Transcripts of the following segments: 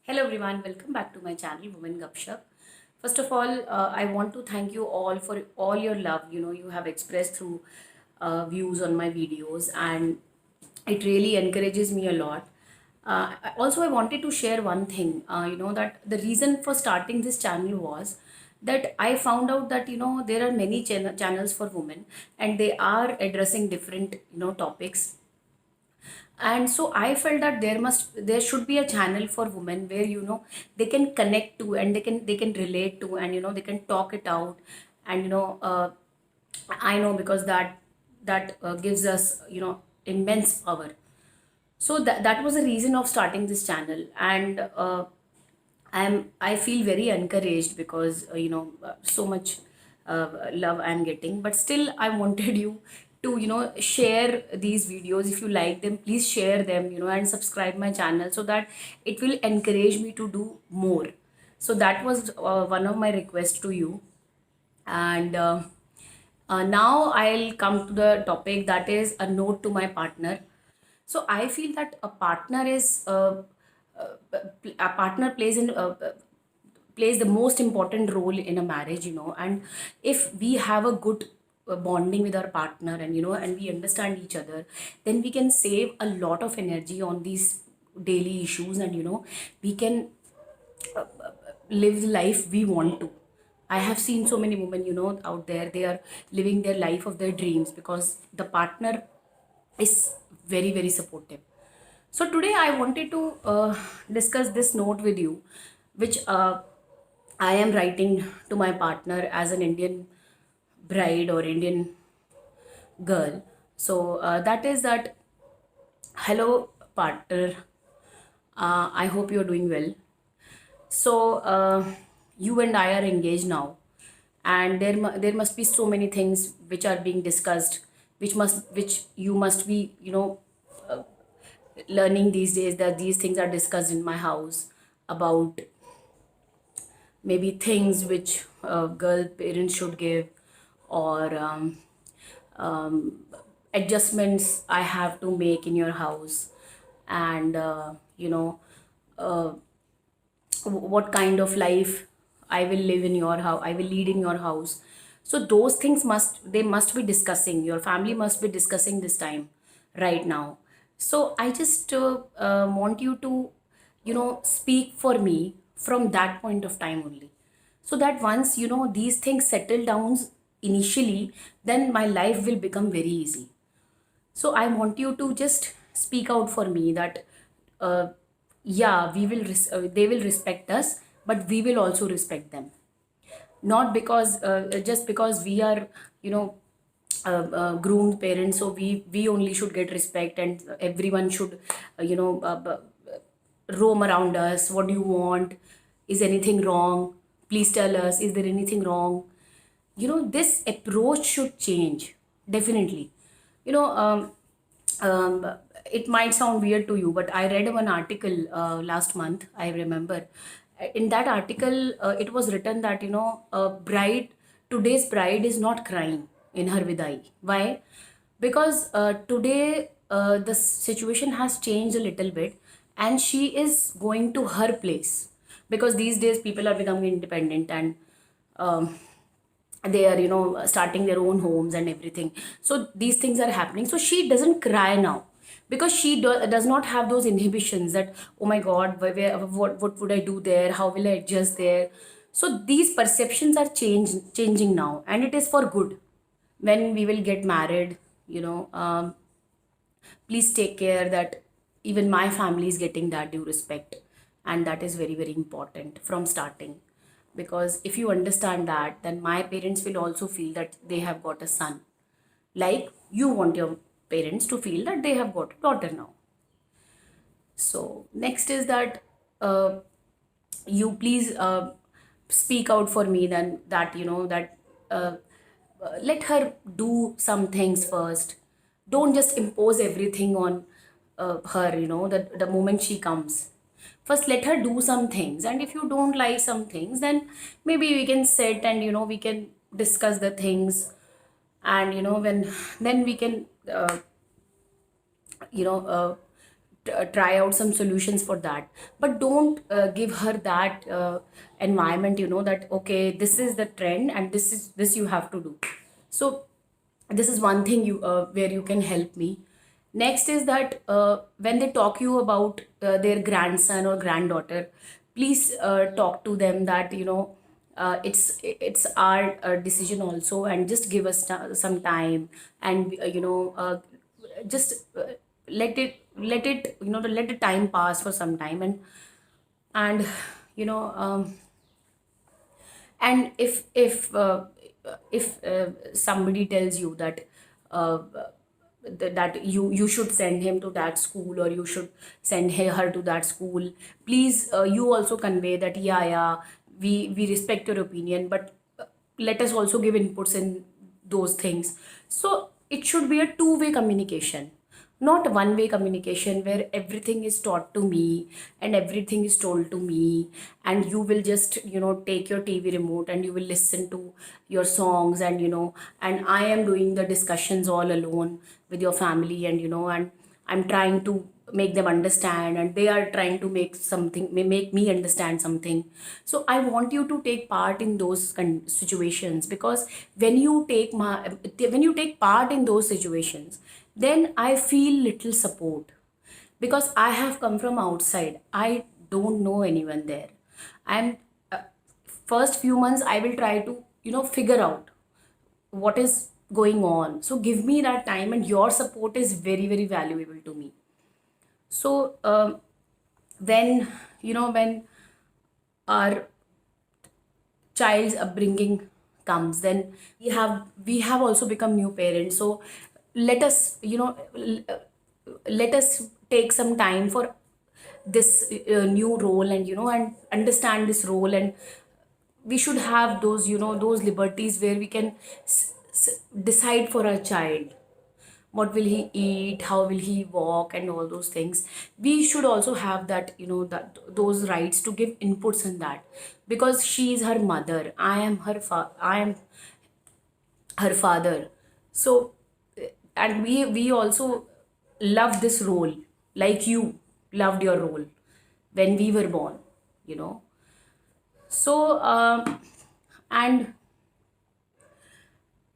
Hello everyone, welcome back to my channel Women Gupshup. First of all, I want to thank you all for all your love. You have expressed through views on my videos, and it really encourages me a lot. Also, I wanted to share one thing. That the reason for starting this channel was that I found out that there are many channels for women, and they are addressing different topics, and so I felt that there should be a channel for women where they can connect to, and they can relate to, and they can talk it out. And I know, because that gives us immense power. So that was the reason of starting this channel. And I feel very encouraged because so much love I'm getting. But still, I wanted you to share these videos. If you like them, please share them, and subscribe my channel so that it will encourage me to do more. So that was one of my requests to you. And now I'll come to the topic, that is a note to my partner. So I feel that a partner plays the most important role in a marriage, and if we have a good bonding with our partner, and and we understand each other, then we can save a lot of energy on these daily issues, and we can live the life we want to. I have seen so many women, out there, they are living their life of their dreams because the partner is very, very supportive. So today I wanted to discuss this note with you, which I am writing to my partner as an Indian bride or Indian girl. So that is that, hello partner, I hope you're doing well. So you and I are engaged now, and there must be so many things which are being discussed, which you must be learning these days, that these things are discussed in my house about maybe things which girl parents should give, or um, adjustments I have to make in your house, and uh, what kind of life I will live in your house, I will lead in your house. So those things must be discussing. Your family must be discussing this time, right now. So I just want you to, speak for me from that point of time only, so that once these things settle down initially, then my life will become very easy. So I want you to just speak out for me that, yeah, they will respect us, but we will also respect them. Not because just because we are, groomed parents, so we only should get respect, and everyone should, roam around us. What do you want? Is anything wrong? Please tell us. Is there anything wrong? This approach should change, definitely. you know um, um, it might sound weird to you, but I read one article last month, I remember. In that article, it was written that today's bride is not crying in her vidai. Why? Because today the situation has changed a little bit, and she is going to her place, because these days people are becoming independent, and um, they are starting their own homes and everything. So these things are happening, so she doesn't cry now, because she does not have those inhibitions that, oh my god, what would I do there, how will I adjust there. So these perceptions are changing now, and it is for good. When we will get married, please take care that even my family is getting that due respect, and that is very, very important from starting. Because if you understand that, then my parents will also feel that they have got a son, like you want your parents to feel that they have got a daughter now. So next is that, you please speak out for me, then that uh, let her do some things first. Don't just impose everything on her, the moment she comes. First let her do some things, and if you don't like some things, then maybe we can sit, and we can discuss the things. And when then we can you know uh, try out some solutions for that, but don't give her that environment, that okay, this is the trend and this you have to do. So this is one thing you where you can help me. Next is that when they talk you about their grandson or granddaughter, please talk to them that it's our decision also, and just give us some time, and just let it let the time pass for some time, and you know and if somebody tells you that uh, that you should send him to that school, or you should send her to that school, please you also convey that, yeah, we respect your opinion, but let us also give inputs in those things. So it should be a two-way communication, not one-way communication where everything is taught to me and everything is told to me, and you will just take your TV remote and you will listen to your songs, and and I am doing the discussions all alone with your family, and I'm trying to make them understand, and they are trying to make me understand something. So I want you to take part in those situations, because when you take part in those situations, then I feel little support, because I have come from outside. I don't know anyone there. I'm uh, First few months I will try to figure out what is going on. So give me that time, and your support is very, very valuable to me. So when when our child's upbringing comes, then we have also become new parents. So let us let us take some time for this new role, and and understand this role, and we should have those those liberties where we can decide for our child what will he eat, how will he walk, and all those things. We should also have that that those rights to give inputs in that, because she is her mother, I am her father. So and we also love this role, like you loved your role when we were born, you know so and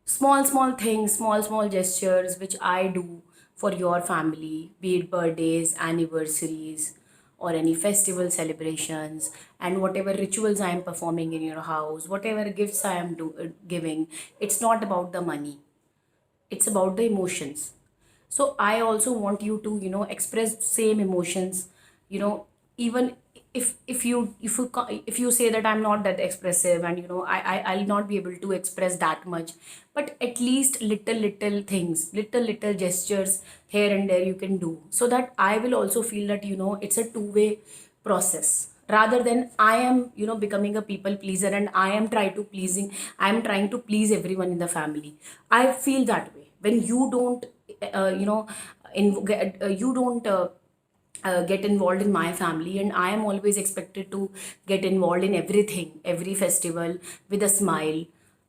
small things, small gestures which I do for your family, be it birthdays, anniversaries, or any festival celebrations, and whatever rituals I am performing in your house, whatever gifts I am giving, it's not about the money, it's about the emotions. So I also want you to express same emotions, even if you say that I'm not that expressive, and I'll not be able to express that much, but at least little things, little gestures here and there you can do, so that I will also feel that it's a two-way process, rather than I am becoming a people pleaser, and I am trying to please everyone in the family. I feel that way when you don't you know you don't get involved in my family, and I am always expected to get involved in everything, every festival, with a smile.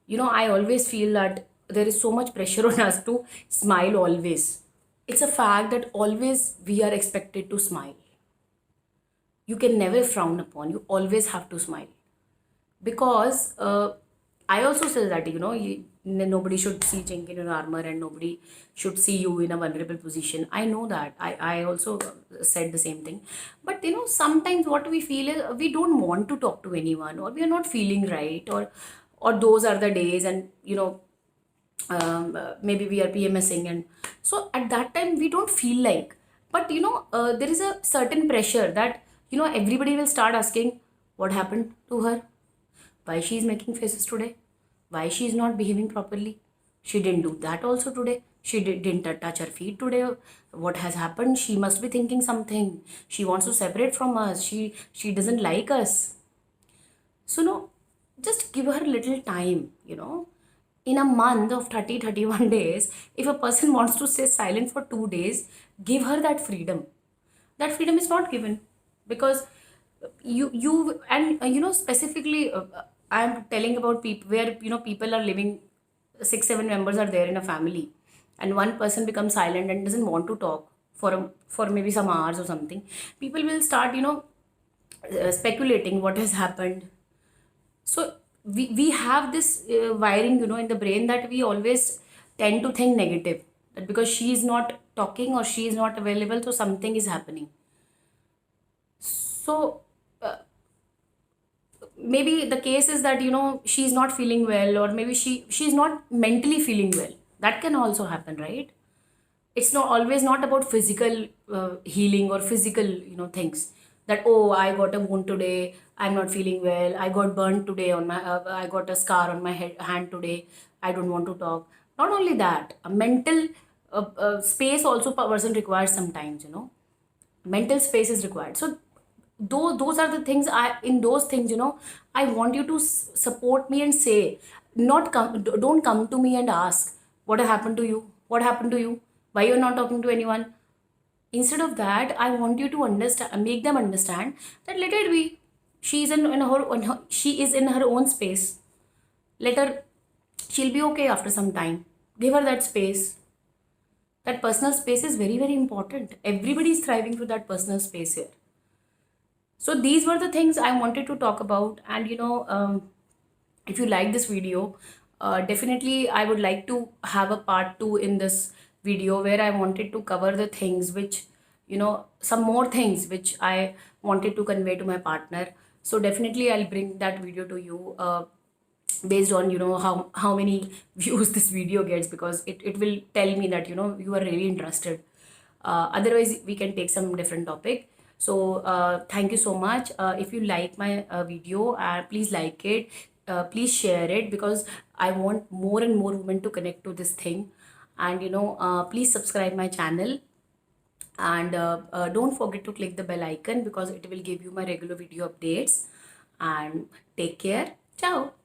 I always feel that there is so much pressure on us to smile always. It's a fact that always we are expected to smile. You can never frown upon, you always have to smile, because I also say that nobody should see chink in your armor, and nobody should see you in a vulnerable position. I know that. I also said the same thing. But sometimes what we feel is we don't want to talk to anyone, or we are not feeling right, or those are the days, and maybe we are PMSing, and so at that time we don't feel like. But there is a certain pressure that everybody will start asking what happened to her, why she is making faces today, why she is not behaving properly, she didn't do that also today, didn't touch her feet today, what has happened, she must be thinking something, she wants to separate from us, she doesn't like us. So no, just give her a little time, in a month of 31 days, if a person wants to stay silent for 2 days, give her that freedom. That freedom is not given, because you and specifically I am telling about people where people are living, 6 7 members are there in a family, and one person becomes silent and doesn't want to talk for maybe some hours or something, people will start, speculating what has happened. So we have this wiring, in the brain, that we always tend to think negative, that because she is not talking or she is not available, so something is happening. So maybe the case is that, she's not feeling well, or maybe she's not mentally feeling well. That can also happen, right? It's not always not about physical healing or physical, things, that, oh, I got a wound today, I'm not feeling well, I got burned today on my I got a scar on my hand today, I don't want to talk. Not only that, a mental space also person requires sometimes, mental space is required. So those are the things, I in those things, I want you to support me and say, not come, don't come to me and ask what happened to you, what happened to you, why you're not talking to anyone. Instead of that, I want you to understand, make them understand that let it be. She's she is in her own space. Let her, she'll be okay after some time. Give her that space. That personal space is very, very important. Everybody is thriving for that personal space here. So these were the things I wanted to talk about. And if you like this video, definitely I would like to have a part 2 in this video, where I wanted to cover the things which, some more things which I wanted to convey to my partner. So definitely I'll bring that video to you, based on, how many views this video gets, because it will tell me that, you are really interested. Otherwise we can take some different topic. So thank you so much. If you like my video, please like it, please share it, because I want more and more women to connect to this thing. And please subscribe my channel, and don't forget to click the bell icon, because it will give you my regular video updates. And take care. Ciao.